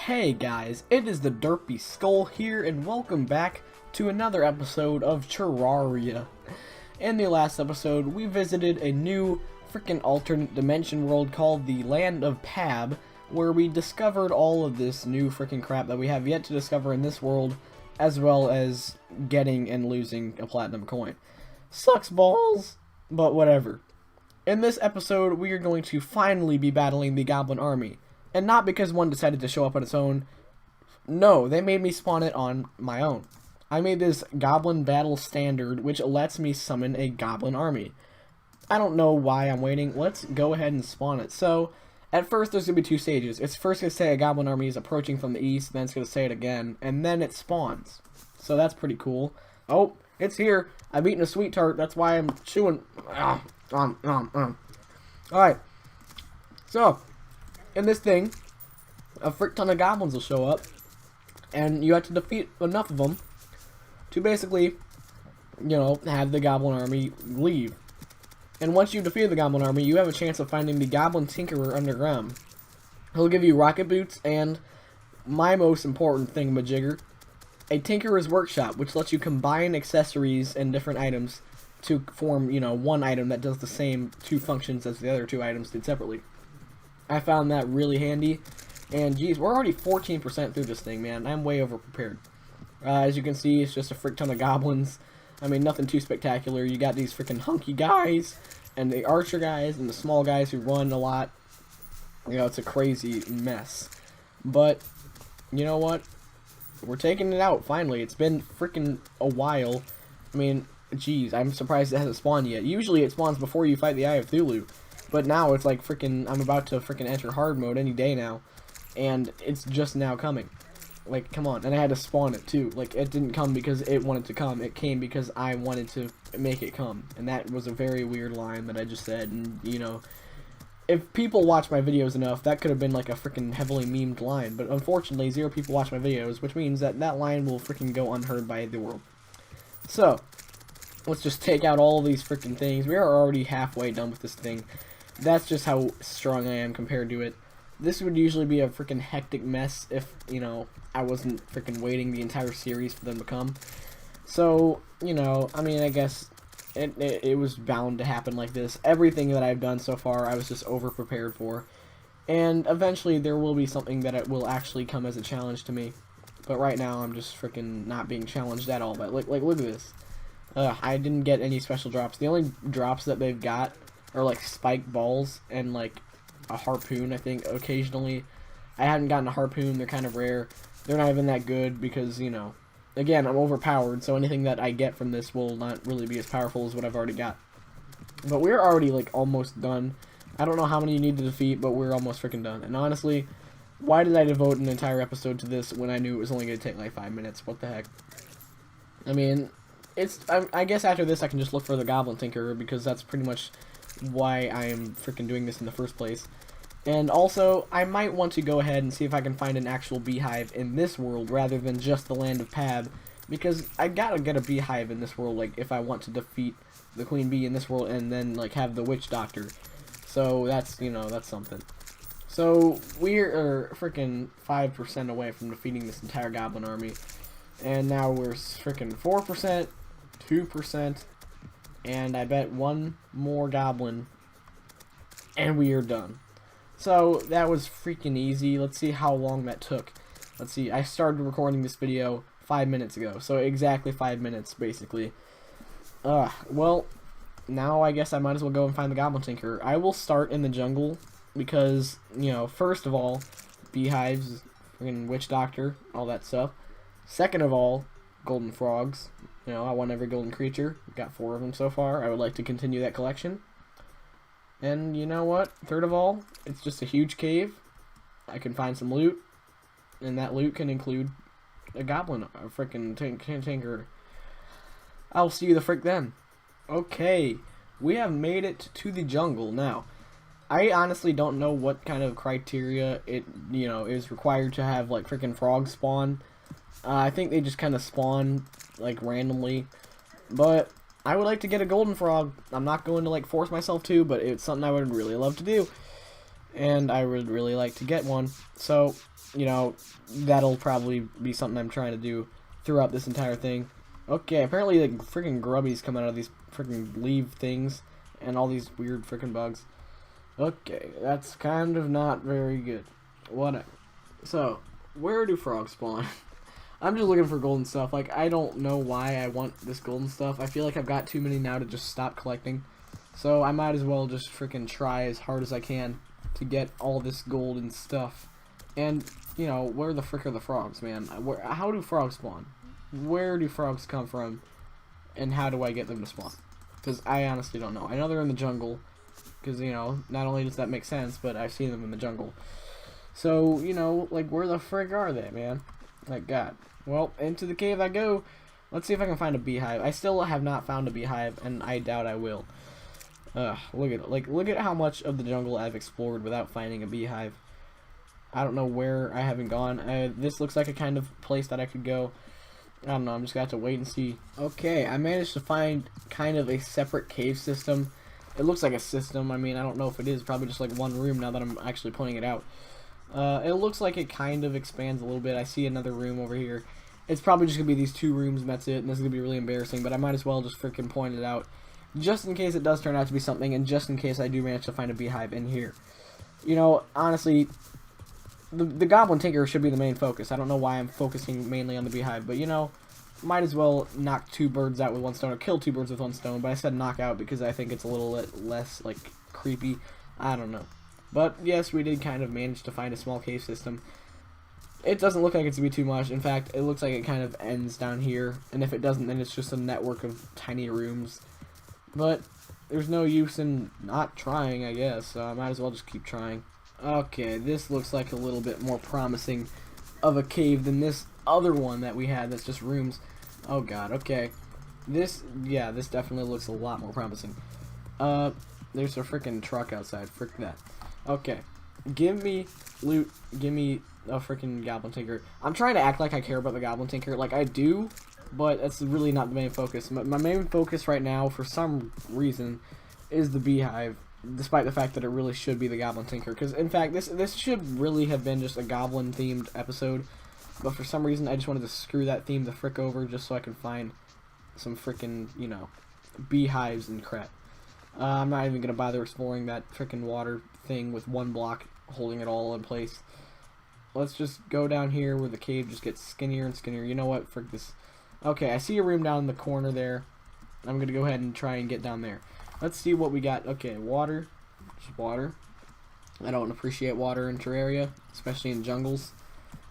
Hey guys, it is the TheDerpySkull here, and welcome back to another episode of Terraria. In the last episode, we visited a new freaking alternate dimension world called the Land of Pab, where we discovered all of this new freaking crap that we have yet to discover in this world, as well as getting and losing a platinum coin. Sucks balls, but whatever. In this episode, we are going to finally be battling the Goblin Army. And not because one decided to show up on its own. No, they made me spawn it on my own. I made this Goblin Battle Standard, which lets me summon a Goblin Army. I don't know why I'm waiting. Let's go ahead and spawn it. So, at first there's going to be two stages. It's first going to say a Goblin Army is approaching from the east, then it's going to say it again, and then it spawns. So that's pretty cool. Oh, it's here. I've eaten a sweet tart. That's why I'm chewing. Alright. So, in this thing, a frick ton of goblins will show up, and you have to defeat enough of them to basically, have the Goblin Army leave. And once you defeat the Goblin Army, you have a chance of finding the Goblin Tinkerer underground. He'll give you rocket boots and, my most important thingamajigger, a Tinkerer's Workshop, which lets you combine accessories and different items to form, one item that does the same two functions as the other two items did separately. I found that really handy, and geez, we're already 14% through this thing, man. I'm way over prepared. As you can see, it's just a frick ton of goblins. I mean, nothing too spectacular. You got these freaking hunky guys, and the archer guys, and the small guys who run a lot. It's a crazy mess. But, you know what? We're taking it out, finally. It's been freaking a while. I mean, geez, I'm surprised it hasn't spawned yet. Usually it spawns before you fight the Eye of Cthulhu. But now it's like freaking, I'm about to freaking enter hard mode any day now. And it's just now coming. Like, come on. And I had to spawn it too. Like, it didn't come because it wanted to come. It came because I wanted to make it come. And that was a very weird line that I just said. And, if people watch my videos enough, that could have been like a freaking heavily memed line. But unfortunately, 0 people watch my videos, which means that that line will freaking go unheard by the world. So, let's just take out all of these freaking things. We are already halfway done with this thing. That's just how strong I am compared to it. This would usually be a freaking hectic mess if, I wasn't freaking waiting the entire series for them to come. So, I mean, I guess it was bound to happen like this. Everything that I've done so far, I was just over-prepared for. And eventually there will be something that it will actually come as a challenge to me. But right now, I'm just freaking not being challenged at all. But, like look at this. I didn't get any special drops. The only drops that they've got or like spiked balls and like a harpoon, I think, occasionally. I haven't gotten a harpoon. They're kind of rare. They're not even that good because, again, I'm overpowered, so anything that I get from this will not really be as powerful as what I've already got. But we're already like almost done. I don't know how many you need to defeat, but we're almost freaking done. And honestly, why did I devote an entire episode to this when I knew it was only going to take like 5 minutes? What the heck? I mean, I guess after this I can just look for the Goblin Tinkerer because that's pretty much why I am freaking doing this in the first place. And also, I might want to go ahead and see if I can find an actual beehive in this world rather than just the Land of Pab, because I gotta get a beehive in this world, like, if I want to defeat the Queen Bee in this world and then, like, have the Witch Doctor. So, that's, that's something. So, we're freaking 5% away from defeating this entire Goblin Army. And now we're freaking 4%, 2%, and I bet one more goblin, and we are done. So, that was freaking easy. Let's see how long that took. Let's see, I started recording this video 5 minutes ago, so exactly 5 minutes, basically. Well, now I guess I might as well go and find the Goblin Tinkerer. I will start in the jungle, because, first of all, beehives, freaking Witch Doctor, all that stuff. Second of all, golden frogs. I want every golden creature. Got 4 of them so far. I would like to continue that collection. And you know what? Third of all, it's just a huge cave. I can find some loot. And that loot can include a goblin, a frickin' tinker. I'll see you the frick then. Okay, we have made it to the jungle. Now, I honestly don't know what kind of criteria it, is required to have, like, frickin' frogs spawn. I think they just kind of spawn, like, randomly. But I would like to get a golden frog. I'm not going to, like, force myself to, but it's something I would really love to do. and I would really like to get one. So, you know, that'll probably be something I'm trying to do throughout this entire thing. Okay, apparently the freaking grubbies come out of these freaking leaf things, and all these weird freaking bugs. Okay, that's kind of not very good. Whatever. So, where do frogs spawn? I'm just looking for golden stuff. Like, I don't know why I want this golden stuff. I feel like I've got too many now to just stop collecting. So, I might as well just freaking try as hard as I can to get all this golden stuff. And, you know, where the frick are the frogs, man? How do frogs spawn? Where do frogs come from? And how do I get them to spawn? Because I honestly don't know. I know they're in the jungle. Because, you know, not only does that make sense, but I've seen them in the jungle. So, you know, like, where the frick are they, man? Like, God. Well, into the cave I go. Let's see if I can find a beehive. I still have not found a beehive, and I doubt I will. Look at it. Like, look at how much of the jungle I've explored without finding a beehive. I don't know where I haven't gone. This looks like a kind of place that I could go. I don't know. I'm just going to have to wait and see. Okay, I managed to find kind of a separate cave system. It looks like a system. I mean, I don't know if it is. Probably just like one room now that I'm actually pointing it out. It looks like it kind of expands a little bit. I see another room over here. It's probably just going to be these two rooms and that's it. And this is going to be really embarrassing. But I might as well just freaking point it out. Just in case it does turn out to be something. And just in case I do manage to find a beehive in here. You know, honestly, the Goblin Tinker should be the main focus. I don't know why I'm focusing mainly on the beehive. But, you know, might as well knock two birds out with one stone. Or kill two birds with one stone. But I said knock out because I think it's a little less, like, creepy. I don't know. But, yes, we did kind of manage to find a small cave system. It doesn't look like it's going to be too much. In fact, it looks like it kind of ends down here. And if it doesn't, then it's just a network of tiny rooms. But there's no use in not trying, I guess. So I might as well just keep trying. Okay, this looks like a little bit more promising of a cave than this other one that we had that's just rooms. Oh, God, okay. This definitely looks a lot more promising. There's a freaking truck outside. Frick that. Okay, give me loot, give me a freaking Goblin Tinker. I'm trying to act like I care about the Goblin Tinker, like I do, but that's really not the main focus. My main focus right now, for some reason, is the beehive, despite the fact that it really should be the Goblin Tinker. Because, in fact, this should really have been just a Goblin-themed episode, but for some reason I just wanted to screw that theme the frick over just so I can find some freaking, you know, beehives and crap. I'm not even going to bother exploring that freaking water thing with one block holding it all in place. Let's just go down here where the cave just gets skinnier and skinnier. You know what? Frick this. Okay, I see a room down in the corner there. I'm going to go ahead and try and get down there. Let's see what we got. Okay, water. Just water. I don't appreciate water in Terraria, especially in jungles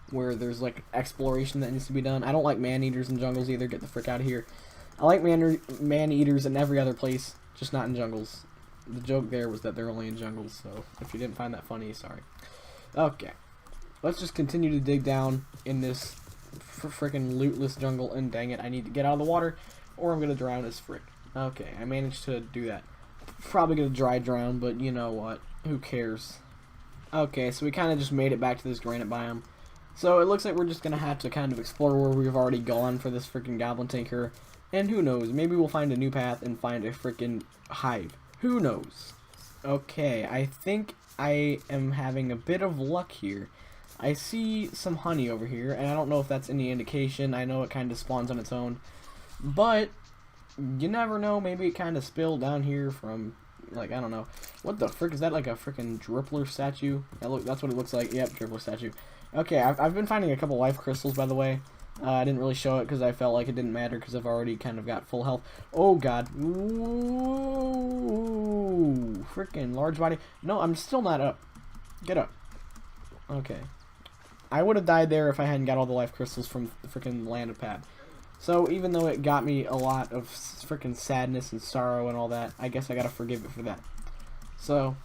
where there's like exploration that needs to be done. I don't like man-eaters in jungles either. Get the frick out of here. I like man-eaters in every other place, just not in jungles. The joke there was that they're only in jungles, so if you didn't find that funny, sorry. Okay. Let's just continue to dig down in this freaking lootless jungle, and dang it, I need to get out of the water, or I'm going to drown as frick. Okay, I managed to do that. Probably going to dry drown, but you know what? Who cares? Okay, so we kind of just made it back to this granite biome. So it looks like we're just going to have to kind of explore where we've already gone for this freaking Goblin Tinker. And who knows, maybe we'll find a new path and find a freaking hive. Who knows? Okay, I think I am having a bit of luck here. I see some honey over here, and I don't know if that's any indication. I know it kind of spawns on its own. But, you never know, maybe it kind of spilled down here from, like, I don't know. What the frick, is that like a freaking Drippler statue? That's what it looks like. Yep, Drippler statue. Okay, I've been finding a couple life crystals, by the way. I didn't really show it because I felt like it didn't matter because I've already kind of got full health. Oh, God. Ooh, freaking large body. No, I'm still not up. Get up. Okay. I would have died there if I hadn't got all the life crystals from the freaking Land of Pad. So, even though it got me a lot of freaking sadness and sorrow and all that, I guess I gotta forgive it for that. So,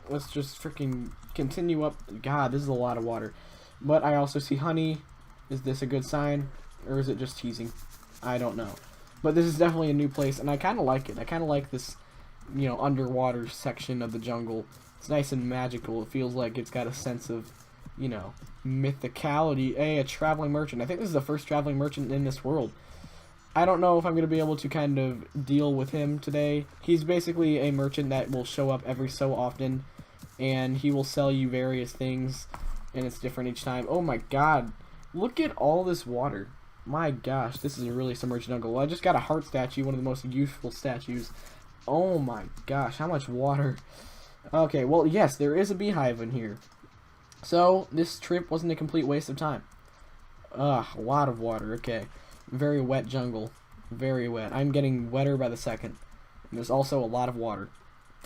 let's just freaking continue up. God, this is a lot of water. But I also see honey. Is this a good sign? Or is it just teasing? I don't know. But this is definitely a new place, and I kind of like it. I kind of like this, you know, underwater section of the jungle. It's nice and magical. It feels like it's got a sense of, you know, mythicality. Hey, a traveling merchant. I think this is the first traveling merchant in this world. I don't know if I'm going to be able to kind of deal with him today. He's basically a merchant that will show up every so often and he will sell you various things, and it's different each time. Oh my god, look at all this water. My gosh, this is a really submerged jungle. Well, I just got a heart statue, one of the most useful statues. Oh my gosh, how much water. Okay, well, yes, there is a beehive in here. So, this trip wasn't a complete waste of time. A lot of water, okay. Very wet jungle. Very wet. I'm getting wetter by the second. And there's also a lot of water.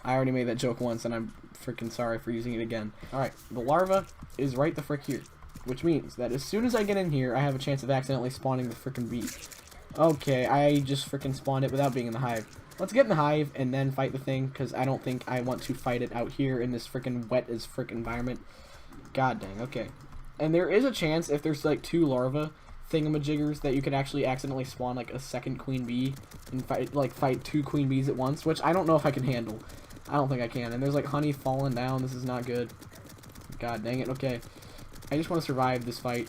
I already made that joke once, and I'm freaking sorry for using it again. Alright, the larva is right the frick here. Which means that as soon as I get in here, I have a chance of accidentally spawning the frickin' bee. Okay, I just frickin' spawned it without being in the hive. Let's get in the hive and then fight the thing, because I don't think I want to fight it out here in this frickin' wet as frick environment. God dang, okay. And there is a chance, if there's like 2 larva thingamajiggers, that you could actually accidentally spawn like a second queen bee and fight 2 queen bees at once, which I don't know if I can handle. I don't think I can. And there's like honey falling down. This is not good. God dang it. Okay. I just want to survive this fight.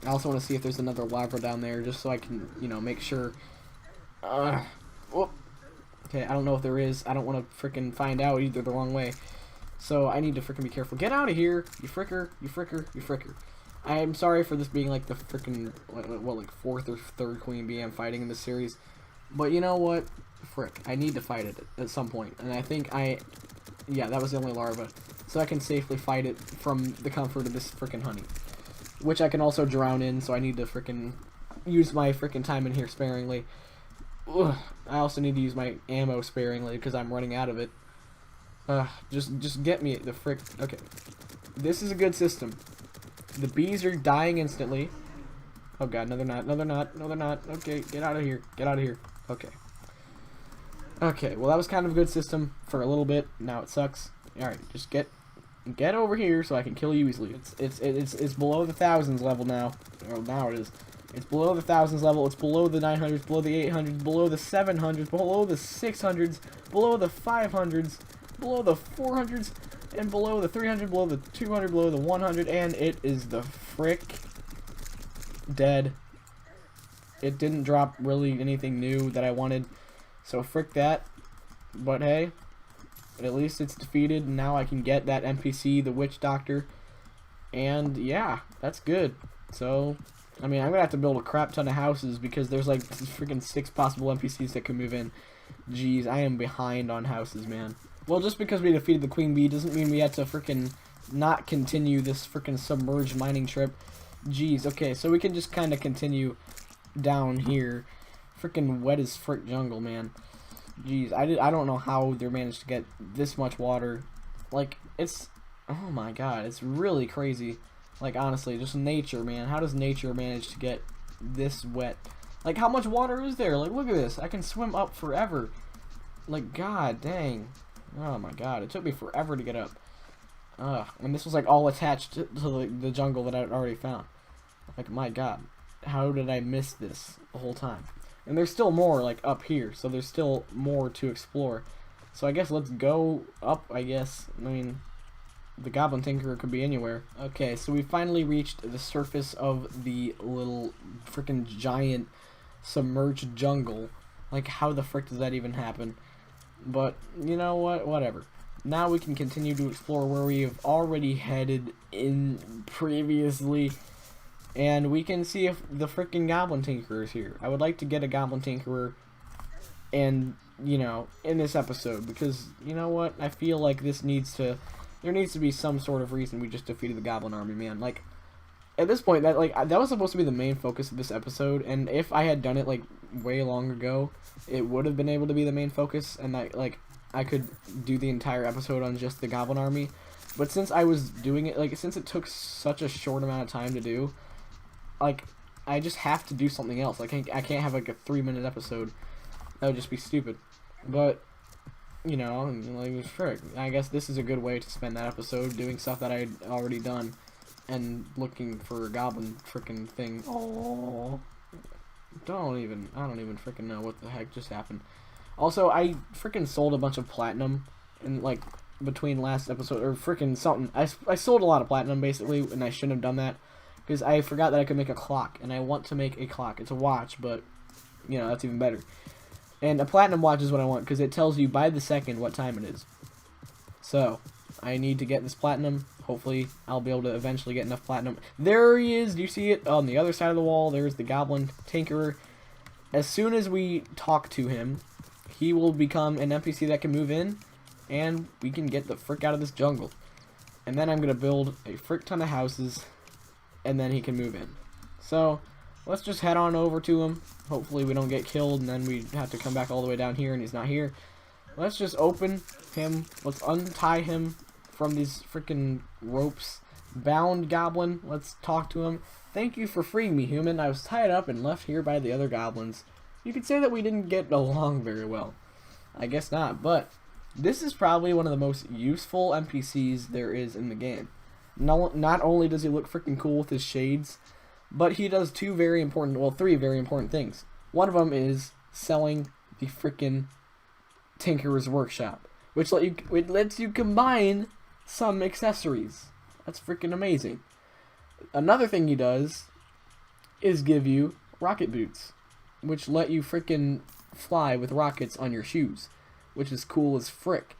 I also want to see if there's another larva down there, just so I can, you know, make sure. Whoop. Okay, I don't know if there is. I don't want to frickin' find out either the wrong way. So I need to frickin' be careful. Get out of here, you fricker, you fricker, you fricker. I'm sorry for this being like the frickin', what, like 4th or 3rd queen bee I'm fighting in this series. But you know what? Frick. I need to fight it at some point. And I think yeah, that was the only larva. So I can safely fight it from the comfort of this frickin' honey. Which I can also drown in, so I need to frickin' use my frickin' time in here sparingly. Ugh. I also need to use my ammo sparingly because I'm running out of it. Just get me the frick. Okay. This is a good system. The bees are dying instantly. Oh god, no they're not. No they're not. No they're not. Okay, get out of here. Get out of here. Okay. Okay, well that was kind of a good system for a little bit. Now it sucks. Alright, just get over here so I can kill you easily. It's below the thousands level now. Oh, now it is. It's below the thousands level. It's below the 900s, below the 800s, below the 700s, below the 600s, below the 500s, below the 400s, and below the 300, below the 200, below the 100, and it is the frick dead. It didn't drop really anything new that I wanted, so frick that. But hey, at least it's defeated, and now I can get that NPC, the witch doctor, and yeah, that's good. So, I mean, I'm gonna have to build a crap ton of houses because there's like freaking 6 possible NPCs that can move in. Jeez, I am behind on houses, man. Well, just because we defeated the queen bee doesn't mean we have to freaking not continue this freaking submerged mining trip. Jeez, okay, so we can just kind of continue down here. Freaking wet as frick jungle, man. Jeez, I don't know how they managed to get this much water. Like, it's, oh my god, it's really crazy. Like, honestly, just nature, man. How does nature manage to get this wet? Like, how much water is there? Like, look at this. I can swim up forever. Like, god dang. Oh my god, it took me forever to get up. And this was, like, all attached to the jungle that I'd already found. Like, my god. How did I miss this the whole time? And there's still more, like, up here. So there's still more to explore. So I guess let's go up, I guess. I mean, the Goblin Tinkerer could be anywhere. Okay, so we finally reached the surface of the little freaking giant submerged jungle. Like, how the frick does that even happen? But, you know what? Whatever. Now we can continue to explore where we have already headed in previously. And we can see if the freaking Goblin Tinkerer is here. I would like to get a Goblin Tinkerer and, you know, in this episode. Because, you know what? I feel like this needs to... There needs to be some sort of reason we just defeated the Goblin Army, man. Like, at this point, that was supposed to be the main focus of this episode. And if I had done it, like, way long ago, it would have been able to be the main focus. And, I could do the entire episode on just the Goblin Army. But since I was doing it, like, since it took such a short amount of time to do... Like, I just have to do something else. Like, I can't have, like, a 3-minute episode. That would just be stupid. But, you know, like, frick. I guess this is a good way to spend that episode, doing stuff that I'd already done. And looking for a goblin frickin' thing. Oh, I don't even frickin' know what the heck just happened. Also, I frickin' sold a bunch of platinum. And, like, between last episode, or frickin' something. I sold a lot of platinum, basically, and I shouldn't have done that. Because I forgot that I could make a clock, and I want to make a clock. It's a watch, but, you know, that's even better. And a platinum watch is what I want, because it tells you by the second what time it is. So, I need to get this platinum. Hopefully, I'll be able to eventually get enough platinum. There he is. Do you see it? On the other side of the wall, there's the goblin tinkerer. As soon as we talk to him, he will become an NPC that can move in, and we can get the frick out of this jungle. And then I'm going to build a frick ton of houses, and then he can move in. So, let's just head on over to him. Hopefully we don't get killed, and then we have to come back all the way down here, and he's not here. Let's just open him. Let's untie him from these freaking ropes. Bound goblin, let's talk to him. Thank you for freeing me, human. I was tied up and left here by the other goblins. You could say that we didn't get along very well. I guess not, but this is probably one of the most useful NPCs there is in the game. Not only does he look freaking cool with his shades, but he does three very important things. One of them is selling the freaking Tinkerer's Workshop, which lets you combine some accessories. That's freaking amazing. Another thing he does is give you rocket boots, which let you freaking fly with rockets on your shoes, which is cool as frick.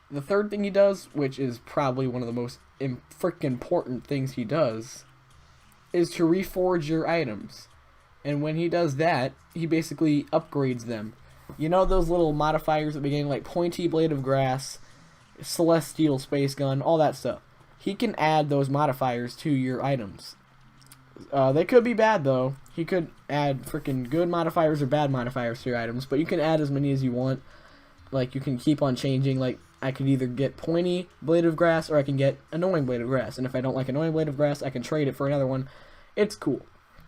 The third thing he does, which is probably one of the most freaking important things he does, is to reforge your items. And when he does that, he basically upgrades them. You know those little modifiers at the beginning, like pointy blade of grass, celestial space gun, all that stuff. He can add those modifiers to your items. They could be bad though. He could add freaking good modifiers or bad modifiers to your items, but you can add as many as you want. Like, you can keep on changing. Like, I could either get pointy blade of grass or I can get annoying blade of grass. And if I don't like annoying blade of grass, I can trade it for another one. It's cool.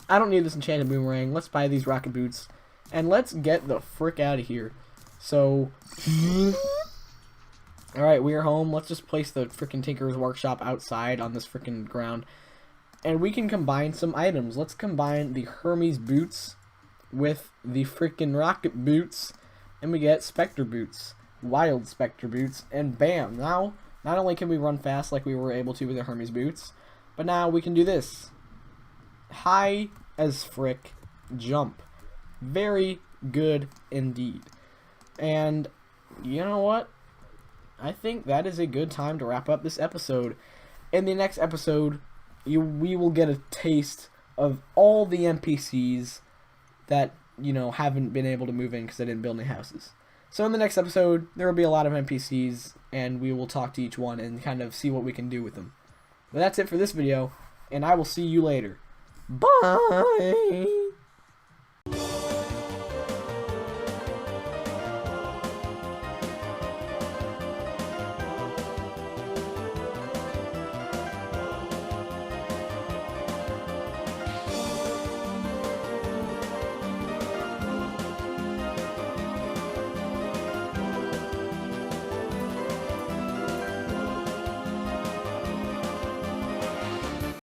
I don't need this enchanted boomerang. Let's buy these rocket boots and let's get the frick out of here. So, alright, we are home. Let's just place the freaking Tinkerer's Workshop outside on this freaking ground. And we can combine some items. Let's combine the Hermes boots with the freaking rocket boots. And we get Spectre boots. Wild Spectre boots. And bam. Now, not only can we run fast like we were able to with the Hermes boots, but now we can do this. High as frick jump. Very good indeed. And you know what? I think that is a good time to wrap up this episode. In the next episode, we will get a taste of all the NPCs that, you know, haven't been able to move in because they didn't build any houses. So in the next episode, there will be a lot of NPCs, and we will talk to each one and kind of see what we can do with them. But that's it for this video, and I will see you later. Bye!